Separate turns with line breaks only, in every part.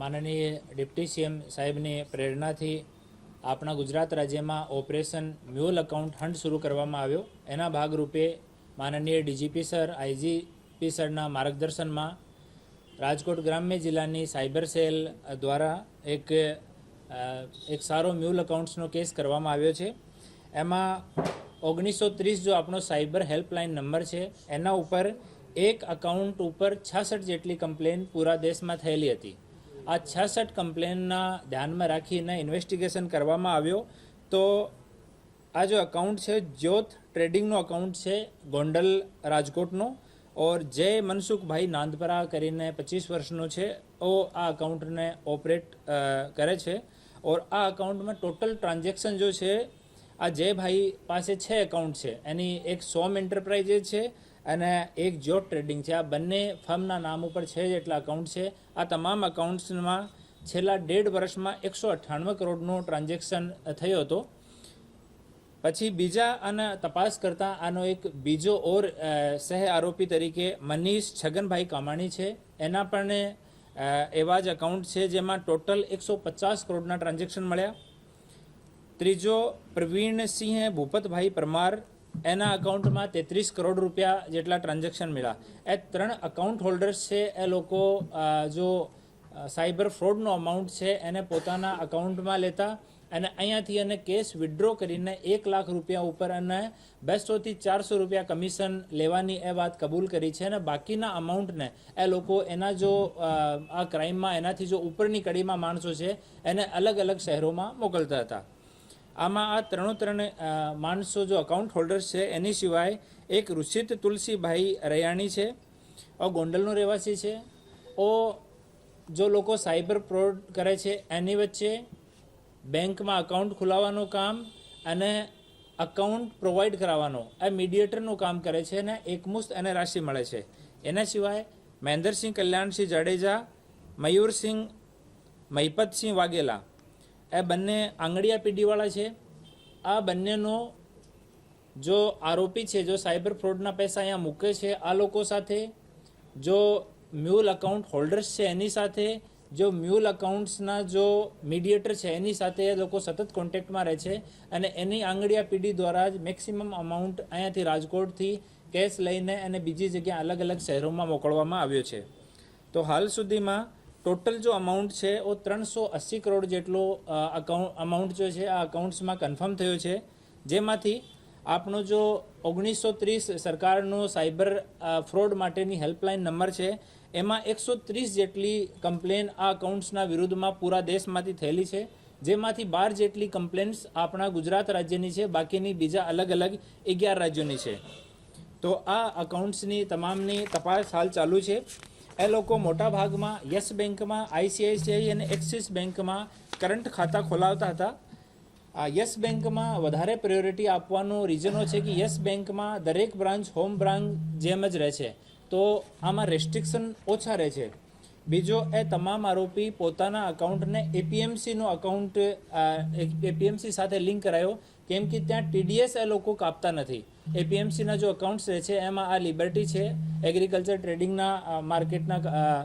માનનીય deputy CM સાહેબની પ્રેરણાથી આપણા ગુજરાત રાજ્યમાં ઓપરેશન મ્યુલ એકાઉન્ટ હન્ટ શરૂ કરવામાં આવ્યો। એના ભાગરૂપે માનનીય ડીજીપી સર, આઈજીપી સરના માર્ગદર્શનમાં રાજકોટ ગ્રામ્ય જિલ્લાની સાયબર સેલ દ્વારા એક સારો મ્યુલ એકાઉન્ટ્સનો કેસ કરવામાં આવ્યો છે। એમાં 1930 જો આપણો સાયબર હેલ્પલાઇન નંબર છે, એના ઉપર એક અકાઉન્ટ ઉપર 66 જેટલી કમ્પ્લેન પૂરા દેશમાં થયેલી હતી। આ 66 કમ્પ્લેનના ધ્યાનમાં રાખીને ઇન્વેસ્ટિગેશન કરવામાં આવ્યો તો આ જો અકાઉન્ટ છે જ્યોત ટ્રેડિંગનો અકાઉન્ટ છે ગોંડલ રાજકોટનો, और जय मनसुख भाई नांदपरा करीने 25 वर्षनो छे ओ आ अकाउंट ने ऑपरेट करे छे। और आ अकाउंट में टोटल ट्रांजेक्शन जो छे आ जय भाई पासे 6 अकाउंट छे, एनी एक सोम एंटरप्राइजेज छे अने एक ज्योत ट्रेडिंग छे। आ बंने फर्मना नाम पर 6 जेटला अकाउंट छे। आ तमाम अकाउंट्समां छेल्ला 1.5 वर्षमां 198 करोड़नो ट्रांजेक्शन थयो हतो। પછી બીજા અને તપાસ કરતાં આનો એક બીજો ઓર સહ આરોપી તરીકે મનીષ છગનભાઈ કામાણી છે। એના પણ એવા જ અકાઉન્ટ છે જેમાં ટોટલ 150 કરોડના ટ્રાન્ઝેક્શન મળ્યા। ત્રીજો પ્રવીણસિંહ ભૂપતભાઈ પરમાર, એના અકાઉન્ટમાં 33 કરોડ રૂપિયા જેટલા ટ્રાન્ઝેક્શન મળ્યા। એ 3 અકાઉન્ટ હોલ્ડર્સ છે એ લોકો જો સાયબર ફ્રોડનો અમાઉન્ટ છે એને પોતાના અકાઉન્ટમાં લેતા અને અહીંયાથી એને કેસ વિડ્રો કરીને 1 લાખ રૂપિયા ઉપર અને 200 થી 400 રૂપિયા કમિશન લેવાની એ વાત કબૂલ કરી છે। અને બાકીના અમાઉન્ટને એ લોકો એના જો આ ક્રાઇમમાં એનાથી જો ઉપરની કડીમાં માણસો છે એને અલગ અલગ શહેરોમાં મોકલતા હતા। આમાં આ ત્રણ માણસો જો અકાઉન્ટ હોલ્ડર્સ છે એની સિવાય એક ઋષિત તુલસીભાઈ રૈયાણી છે, और ગોંડલનો રહેવાસી છે। ઓ જો લોકો સાયબર ફ્રોડ કરે છે એની વચ્ચે બેંકમાં અકાઉન્ટ ખોલાવવાનું કામ અને અકાઉન્ટ પ્રોવાઈડ કરાવવાનો આ મીડિયેટરનું કામ કરે છે અને એકમુસ્ત એને રાશિ મળે છે। એના સિવાય મહેન્દ્રસિંહ કલ્યાણસિંહ જાડેજા, મયુરસિંહ મહિપતસિંહ વાઘેલા એ બંને આંગળીયા પીઢીવાળા છે। આ બંનેનો જો આરોપી છે, જો સાયબર ફ્રોડના પૈસા અહીંયા મૂકે છે આ લોકો સાથે, જો મ્યુલ અકાઉન્ટ હોલ્ડર્સ છે એની સાથે, जो म्यूल अकाउंट्सना जो मीडिएटर है एनी साथे लोग सतत कॉन्टेक्ट में रहे हैं अने एनी आंगड़िया पीढ़ी द्वारा ज मैक्सिमम अमाउंट अहींयाथी राजकोट थी केस लईने अने बीजी जग्याए अलग अलग शहरों में मोकलवामां आव्यो छे। तो हाल सुधीमां टोटल जो अमाउंट है वो 380 करोड़ जेटलो अमाउंट जो है आ अकाउंट्स में कन्फर्म थयो छे। जेमांथी आपनो जो 1930 सरकारनो साइबर फ्रॉड माटेनी हेल्पलाइन नंबर है एमां 130 जेटली कम्प्लेन आ अकाउंट्सना विरुद्धमां पूरा देशमांथी थयेली छे, जेमांथी 12 जेटली कम्प्लेन्स आपणा गुजरात राज्यनी छे, बाकीनी बीजा अलग अलग 11 राज्योनी छे। तो आ अकाउंट्सनी तमामनी तपास हाल चालू छे। ए लोको मोटा भागमां यस बेंकमां, आईसीआईसीआई अने एक्सिस बेंकमां करंट खाता खोलावता हता। आ यस बेंकमां वधारे प्रायोरिटी आपवानो रीजनो छे कि यस बेंकमां दरेक ब्रांच होम ब्रांच जेम ज रहे छे, तो आमां रेस्ट्रिक्शन ओछा रहे छे। बीजो ए तमाम आरोपी पोताना अकाउंटने एपीएमसीनो अकाउंट एपीएमसी साथे लिंक करायो, केम कि त्यां टीडीएस ए लोको कापता नथी। एपीएमसीना जो अकाउंट्स रहे छे एमां आ लिबर्टी छे एग्रीकल्चर ट्रेडिंगना मार्केटना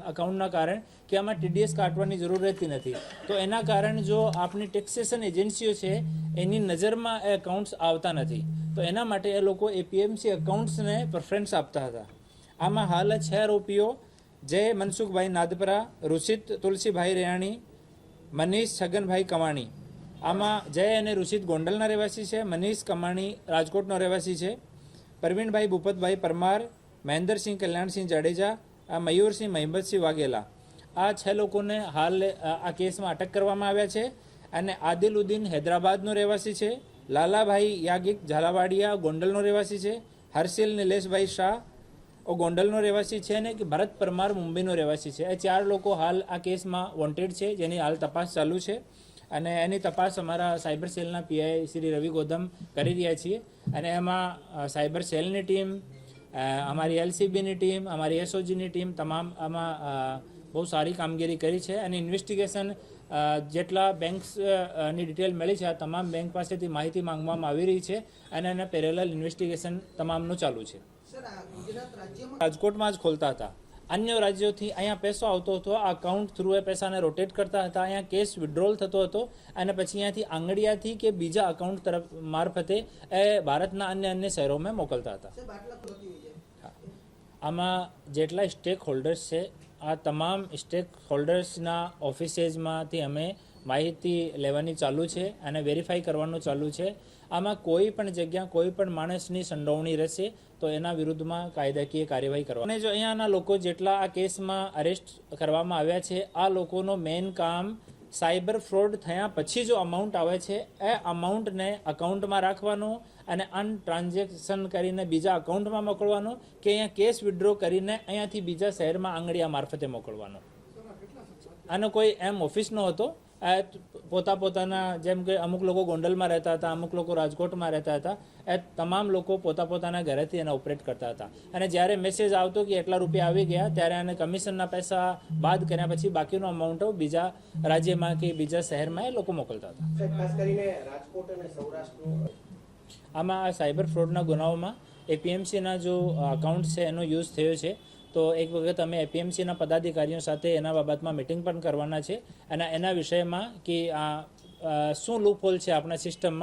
अकाउंटना कारण कि आमां टीडीएस काटवानी जरूर रहती नथी। तो एना कारण जो आपनी टेक्सेशन एजेंसीओ छे एनी नजरमां ए अकाउंट्स आवता नथी, तो एना माटे ए लोको एपीएमसी अकाउंट्सने प्रेफरन्स आपता हता। आमां हाल 6 आरोपीओ जय मनसुखभाई नादपरा, ऋषित तुलसीभाई रेयाणी, मनीष छगनभाई कमाणी। आमां जय अने ऋषित गोंडलना રહેવાસી છે, મનીષ કમાણી રાજકોટનો રહેવાસી છે, પ્રવીણભાઈ ભૂપતભાઈ પરમાર, મહેન્દ્રસિંહ કલ્યાણસિંહ જાડેજા, મયુરસિંહ મહિપતસિંહ વાઘેલા આ 6 લોકોને હાલ આ કેસમાં અટક કરવામાં આવ્યા છે। અને આદિલુદ્દીન હૈદરાબાદનો રહેવાસી છે, લાલાભાઈ યાગિક ઝાલાવાડિયા ગોંડલનો રહેવાસી છે, હર્ષિલ નિલેશભાઈ શાહ और गोंडलનો રહેવાસી છે ને કે ભરત પરમાર મુંબઈનો રહેવાસી છે। એ 4 લોકો हाल आ केसमां वॉन्टेड છે, જેની હાલ તપાસ ચાલુ છે અને એની તપાસ અમારા સાયબર સેલના પીઆઈ શ્રી રવિ ગોધમ કરી રહ્યા છીએ। અને એમાં સાયબર સેલની ટીમ, અમારી એલસીબીની ટીમ, અમારી એસઓજીની ટીમ તમામ આમાં બહુ સારી કામગીરી કરી છે। અને ઇન્વેસ્ટિગેશન જેટલા બેંક્સની ડિટેલ મળી છે આ તમામ બેંક પાસેથી માહિતી માંગવામાં આવી રહી છે અને એના પેરેલલ ઇન્વેસ્ટિગેશન તમામનું ચાલુ છે। રાજકોટમાં જ ખોલતા હતા। અન્ય રાજ્યોથી અહીંયા પૈસો આવતો હતો, આ અકાઉન્ટ થ્રુ એ પૈસાને રોટેટ કરતા હતા, અહીંયા કેશ વિડ્રોલ થતો હતો અને પછી અહીંયાથી આંગડિયાથી કે બીજા અકાઉન્ટ તરફ મારફતે એ ભારતના અન્ય શહેરોમાં મોકલતા હતા. આમાં જેટલા સ્ટેક હોલ્ડર્સ છે, આ તમામ સ્ટેક હોલ્ડર્સના ઓફિસેસમાંથી અમે માહિતી લેવાની ચાલુ છે અને વેરીફાઈ કરવાનું ચાલુ છે. આમાં કોઈ પણ જગ્યા કોઈ પણ માણસની સંડોવણી રહેશે તો એના વિરુદ્ધમાં કાયદાકીય કાર્યવાહી કરવા. અને જો અહીંયાના લોકો જેટલા આ કેસમાં અરેસ્ટ કરવામાં આવ્યા છે, આ લોકોનો મેઇન કામ સાયબર ફ્રોડ થયા પછી જો અમાઉન્ટ આવે છે એ અમાઉન્ટને અકાઉન્ટમાં રાખવાનો અને ટ્રાન્ઝેક્શન કરીને બીજા અકાઉન્ટમાં મોકલવાનો કે અહીંયા કેશ વિડ્રો કરીને અહીંયાથી બીજા શહેરમાં આંગળીયા મારફતે મોકલવાનો. આનો કોઈ એમ ઓફિસનો હતો. આ પોતાના જેમ કે અમુક લોકો ગોંડલમાં રહેતા હતા, અમુક લોકો રાજકોટમાં રહેતા હતા, એ તમામ લોકો પોતાના ઘરેથી એને ઓપરેટ કરતા હતા. અને જ્યારે મેસેજ આવતો કે એટલા રૂપિયા આવી ગયા ત્યારે એને કમિશનના પૈસા બાદ કર્યા પછી બાકીનો અમાઉન્ટ બીજા રાજ્યમાં કે બીજા શહેરમાં એ લોકો મોકલતા હતા.
ખાસ કરીને રાજકોટ અને સૌરાષ્ટ્રનું
આમાં આ સાયબર ફ્રોડના ગુનાઓમાં એપીએમસીના જો અકાઉન્ટ છે એનો યુઝ થયો છે. તો એક વખત અમે એપીએમસીના પદાધિકારીઓ સાથે એના બાબતમાં મિટિંગ પણ કરવાના છે અને એના વિષયમાં કે આ શું લૂપહોલ છે આપણા સિસ્ટમમાં